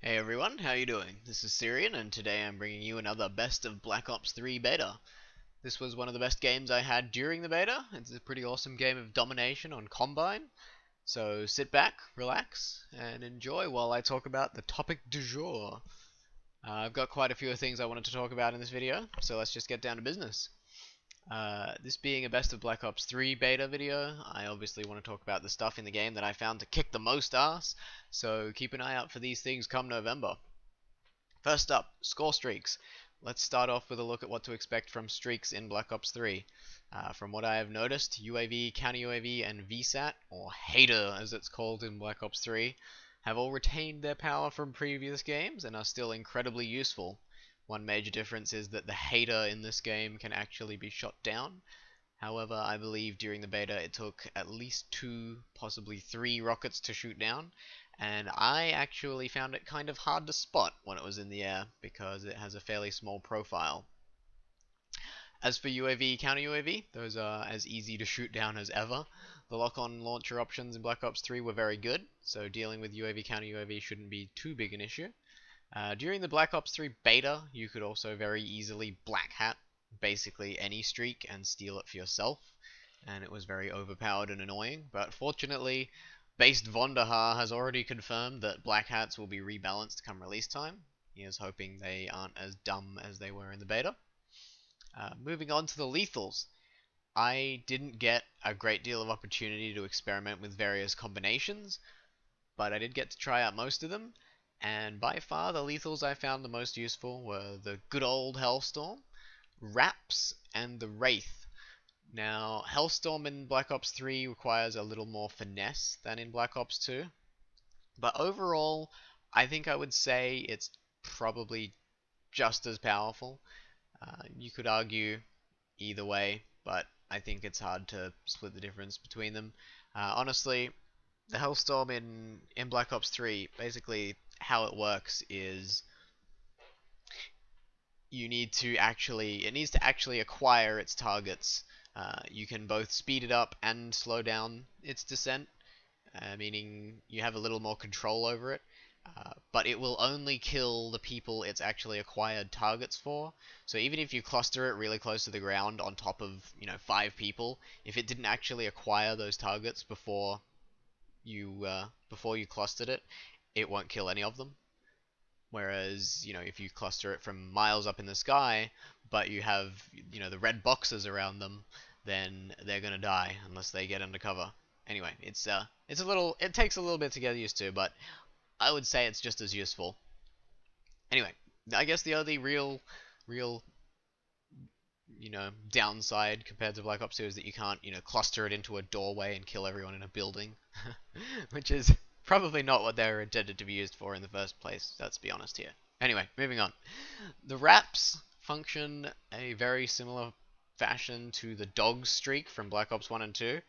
Hey everyone, how you doing? This is Syrian, and today I'm bringing you another Best of Black Ops 3 beta. This was one of the best games I had during the beta. It's a pretty awesome game of domination on Combine. So sit back, relax, and enjoy while I talk about the topic du jour. I've got quite a few things I wanted to talk about in this video, so let's just get down to business. This being a Best of Black Ops 3 beta video, I obviously want to talk about the stuff in the game that I found to kick the most ass, so keep an eye out for these things come November. First up, Scorestreaks. Let's start off with a look at what to expect from streaks in Black Ops 3. From what I have noticed, UAV, Counter UAV, and VSAT, or Hater as it's called in Black Ops 3, have all retained their power from previous games and are still incredibly useful. One major difference is that the Hater in this game can actually be shot down. However, I believe during the beta it took at least 2, possibly 3 rockets to shoot down, and I actually found it kind of hard to spot when it was in the air because it has a fairly small profile. As for UAV, counter UAV, those are as easy to shoot down as ever. The lock-on launcher options in Black Ops 3 were very good, so dealing with UAV counter UAV shouldn't be too big an issue. During the Black Ops 3 beta, you could also very easily black hat basically any streak and steal it for yourself, and it was very overpowered and annoying, but fortunately, Based Vonderhaar has already confirmed that black hats will be rebalanced come release time. He is hoping they aren't as dumb as they were in the beta. Moving on to the lethals. I didn't get a great deal of opportunity to experiment with various combinations, but I did get to try out most of them, and by far the lethals I found the most useful were the good old Hellstorm, Raps, and the Wraith. Now, Hellstorm in Black Ops 3 requires a little more finesse than in Black Ops 2, but overall, I think I would say it's probably just as powerful. You could argue either way, but I think it's hard to split the difference between them. Honestly, the Hellstorm in Black Ops 3, basically how it works is it needs to actually acquire its targets. You can both speed it up and slow down its descent, meaning you have a little more control over it. But it will only kill the people it's actually acquired targets for. So even if you cluster it really close to the ground on top of, 5 people, if it didn't actually acquire those targets before you clustered it, it won't kill any of them. Whereas, if you cluster it from miles up in the sky, but you have, the red boxes around them, then they're gonna die unless they get under cover. Anyway, it takes a little bit to get used to, but I would say it's just as useful. Anyway, I guess the only real, downside compared to Black Ops 2 is that you can't, cluster it into a doorway and kill everyone in a building, which is probably not what they were intended to be used for in the first place, let's be honest here. Anyway, moving on. The Raps function a very similar fashion to the Dog Streak from Black Ops 1 and 2.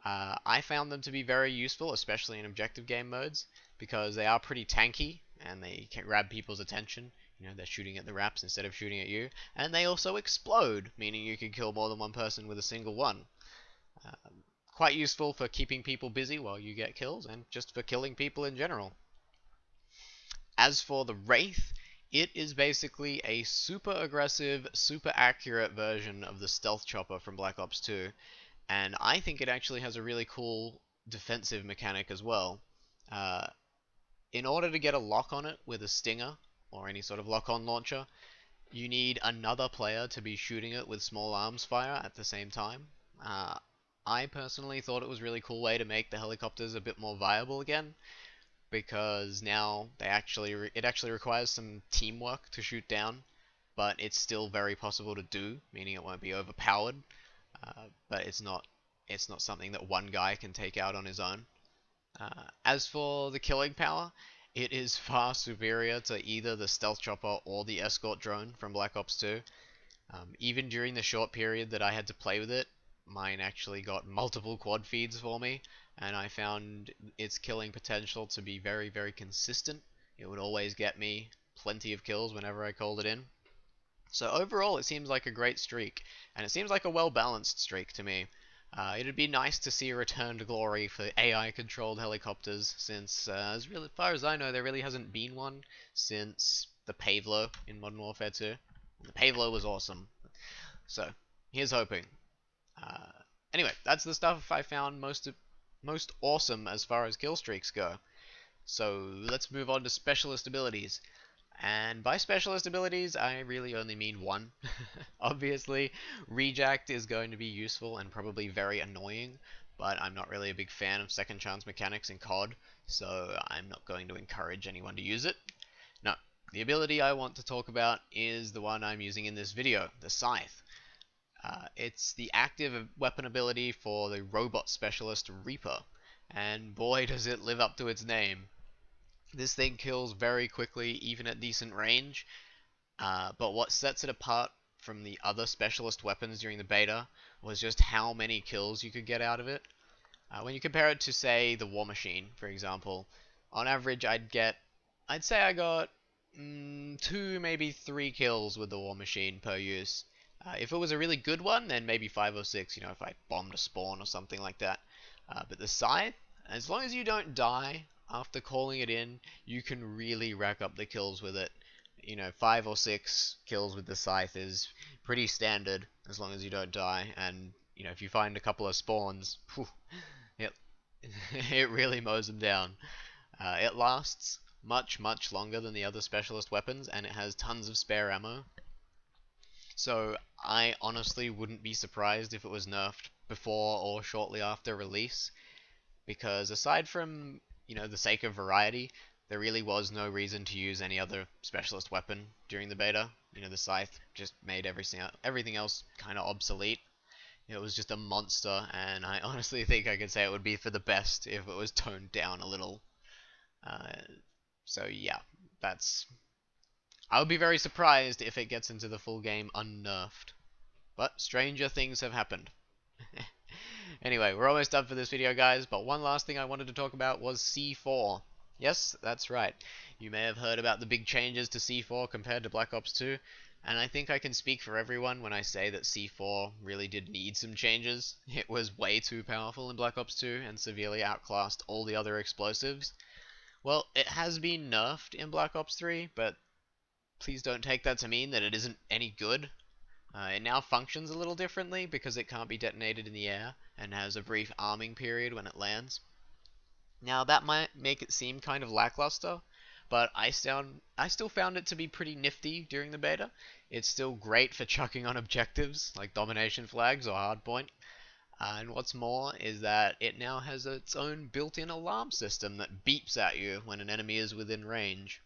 I found them to be very useful, especially in objective game modes, because they are pretty tanky and they can grab people's attention. They're shooting at the Raps instead of shooting at you, and they also explode, meaning you can kill more than one person with a single one. Quite useful for keeping people busy while you get kills, and just for killing people in general. As for the Wraith, it is basically a super aggressive, super accurate version of the Stealth Chopper from Black Ops 2, and I think it actually has a really cool defensive mechanic as well. In order to get a lock on it with a Stinger, or any sort of lock-on launcher, you need another player to be shooting it with small arms fire at the same time. I personally thought it was a really cool way to make the helicopters a bit more viable again, because now it actually requires some teamwork to shoot down, but it's still very possible to do, meaning it won't be overpowered, but it's not something that one guy can take out on his own. As for the killing power, it is far superior to either the Stealth Chopper or the Escort Drone from Black Ops 2. Even during the short period that I had to play with it, mine actually got multiple quad feeds for me, and I found its killing potential to be very, very consistent. It would always get me plenty of kills whenever I called it in. So overall, it seems like a great streak, and it seems like a well-balanced streak to me. It'd be nice to see a return to glory for AI-controlled helicopters, since, as far as I know, there really hasn't been one since the Pavlo in Modern Warfare 2. And the Pavlo was awesome. So, here's hoping. Uh, anyway, that's the stuff I found most awesome as far as kill streaks go. So, let's move on to specialist abilities. And by specialist abilities, I really only mean one. Obviously, Rejact is going to be useful and probably very annoying, but I'm not really a big fan of second chance mechanics in COD, so I'm not going to encourage anyone to use it. No, the ability I want to talk about is the one I'm using in this video, the Scythe. It's the active weapon ability for the robot specialist Reaper, and boy does it live up to its name. This thing kills very quickly, even at decent range, but what sets it apart from the other specialist weapons during the beta was just how many kills you could get out of it. When you compare it to, say, the War Machine, for example, on average I'd say I got 2, maybe 3 kills with the War Machine per use. If it was a really good one, then maybe 5 or 6, if I bombed a spawn or something like that. But the Scythe, as long as you don't die after calling it in, you can really rack up the kills with it. 5 or 6 kills with the Scythe is pretty standard, as long as you don't die, and, if you find a couple of spawns, whew, it really mows them down. It lasts much longer than the other specialist weapons, and it has tons of spare ammo. So, I honestly wouldn't be surprised if it was nerfed before or shortly after release, because aside from the sake of variety, there really was no reason to use any other specialist weapon during the beta. The Scythe just made everything else kind of obsolete. It was just a monster, and I honestly think I could say it would be for the best if it was toned down a little. So yeah, I would be very surprised if it gets into the full game unnerfed. But stranger things have happened. Anyway, we're almost done for this video, guys, but one last thing I wanted to talk about was C4. Yes, that's right. You may have heard about the big changes to C4 compared to Black Ops 2, and I think I can speak for everyone when I say that C4 really did need some changes. It was way too powerful in Black Ops 2 and severely outclassed all the other explosives. Well, it has been nerfed in Black Ops 3, but please don't take that to mean that it isn't any good. It now functions a little differently because it can't be detonated in the air and has a brief arming period when it lands. Now that might make it seem kind of lackluster, but I still found it to be pretty nifty during the beta. It's still great for chucking on objectives like domination flags or hardpoint. And what's more is that it now has its own built-in alarm system that beeps at you when an enemy is within range.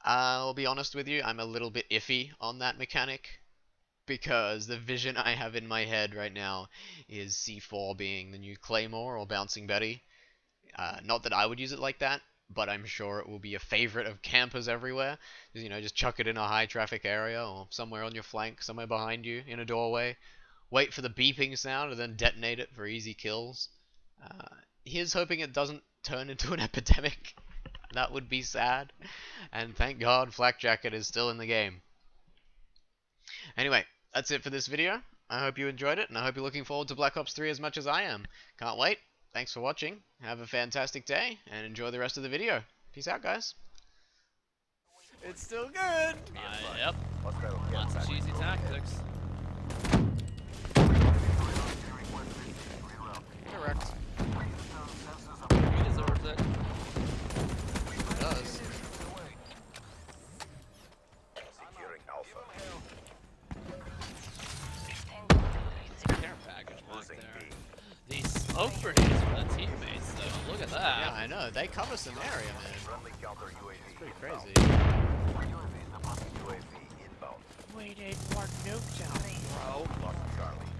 I'll be honest with you, I'm a little bit iffy on that mechanic, because the vision I have in my head right now is C4 being the new Claymore or Bouncing Betty. Not that I would use it like that, but I'm sure it will be a favorite of campers everywhere. Just chuck it in a high traffic area or somewhere on your flank, somewhere behind you, in a doorway. Wait for the beeping sound and then detonate it for easy kills. Here's hoping it doesn't turn into an epidemic. That would be sad. And thank God Flak Jacket is still in the game. Anyway, that's it for this video. I hope you enjoyed it, and I hope you're looking forward to Black Ops 3 as much as I am. Can't wait. Thanks for watching. Have a fantastic day, and enjoy the rest of the video. Peace out, guys. It's still good! Yep. Lots of cheesy tactics. Correct. He deserves it. It does. Securing Alpha. Care package back there. These smoke grenades for the teammates, though. Look at that. Yeah, I know. They cover some area, man. Friendly counter UAV. It's pretty crazy. UAV inbound. We need more nukes out, bro. Lost Charlie.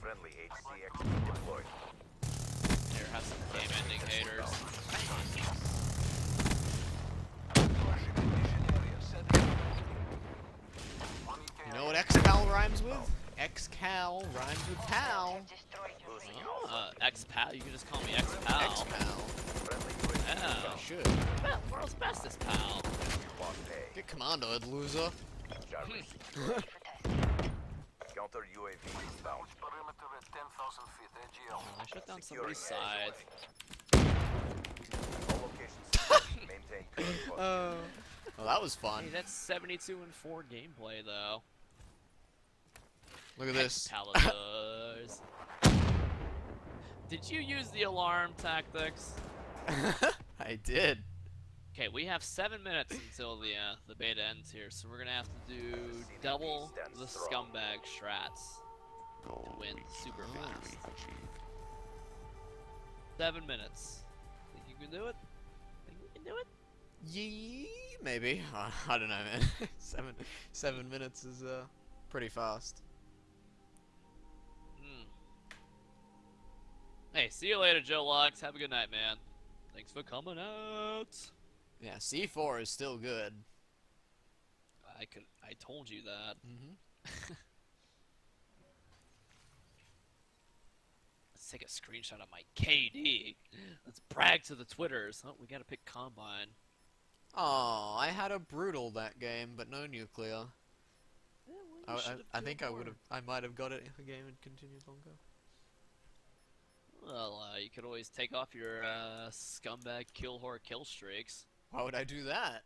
Friendly HCXD deployed. Here, have some game-ending haters. You know what X-Cal rhymes with? X-Cal rhymes with pal. X-Pal? You can just call me X-Pal. X-Pal. Friendly UAV Yeah. I should. World's bestest pal. lost A. Get commandoed, loser. Jarvis. Counter UAV inbound. Perimeter at 10,000 feet, AGL. I shut down Securing somebody's side. All locations. Maintain current posture. Well, that was fun. Hey, that's 72-4 gameplay though. Look at this. Paladars. Did you use the alarm tactics? I did. Okay, we have 7 minutes until the beta ends here, so we're gonna have to do double the scumbag strats to win super fast. 7 minutes. Think you can do it? Think we can do it? Yee, maybe. I don't know, man. 7 minutes is pretty fast. Hey, see you later, Joe Lux. Have a good night, man. Thanks for coming out. Yeah, C4 is still good. I told you that. Let's take a screenshot of my KD. Let's brag to the Twitters. Oh, we gotta pick Combine. Oh, I had a brutal that game, but no nuclear. Yeah, well, you I think I would more. have. I might have got it if the game had continued longer. Well, you could always take off your scumbag kill whore kill streaks. Why would I do that?